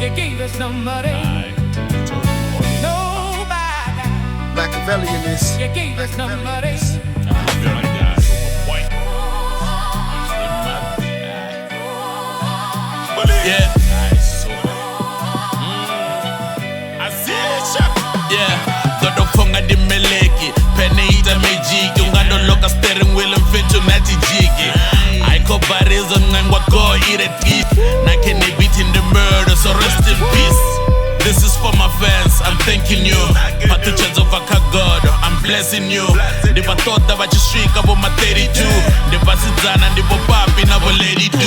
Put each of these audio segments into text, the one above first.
You gave us nobody. Nobody. Machiavellianist. You gave us nobody. Yeah. Yeah. Dotopfa di melic, heneyi dzhigi, unga steering wheel Mfoethu na djigi. Ikho bari nengwa go eat a teeth. Na can beat in the murder, so rest in peace. This is for my fans, I'm thanking you. Phathutshedzo God, I'm blessing you. Ndivha toda swika vhoma 32. Ndivha sidzana papi na lady do.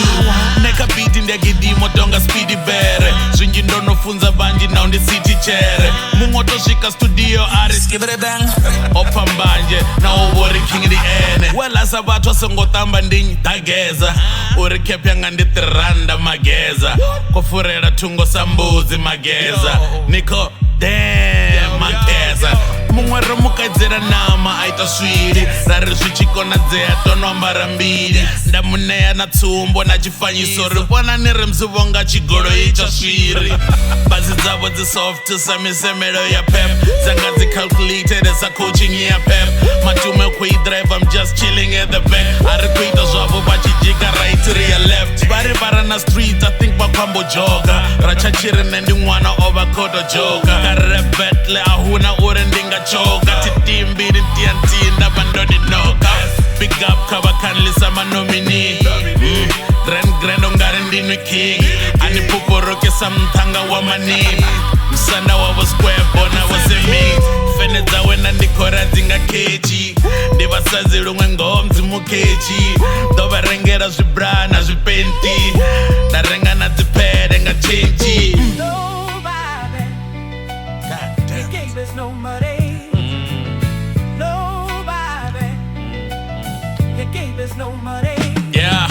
Neka beat ndia gidima Utonga speedy bere. Zwidzhi ndono funza vhadzhi now titshere. Mungo swika studio skibere bang. Opha mbanje na uvori king the ene. Welasa vhathu songo tamba ndinyi dageza. Uri cap yanga ndi 3 mageza. Kofurela thungo sa mbudzi mageza. Niko damn mageza. Mumwe ro mukadzera nama aita swiri. Rari zvichikonadzea tonoambara mbiri. Ndamuneya na tsumbo na chifanyiso. Rivona ni ri mzivonga chigoro icha swiri. Bazi dzavo dzi soft samisemelo ya pep. Zanga dzi calculated as a coaching ya pep. Matume kui drive, I'm just chilling at the back. Ari kuita zvavo vachijika right rear left. Vari na street, I think vakwambo joga. Rachachiri nendi mwana ova koto joka. Karire betle ahuna uri ndinga choka. Titimbiri TNT ndava ndodinoka. Big up kava kanlisa manomini. Grand Ungari ndinwi king. Ani puporoke samthanga wa manini. Msanda wavo square bona wase meat. Fene dzawe na ndikora dzinga kechi. Ndivasadzi lumwe ngomzi mukechi. Ndovarengera zvibra na zvipenti. Ndarenga na dzipede nga chenji. Nobody. You gave us nobody. Nobody. You gave us nobody. Yeah.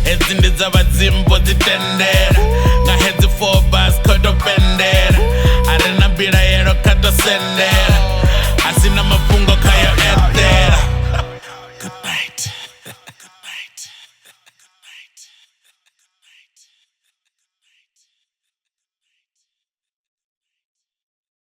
Hedzi ndi dza vhadzimbo dzitendera. Nga hedzi 4 bars kotopendera. Arina mbilaelo katosendera. Asina mafhungo khayo etera.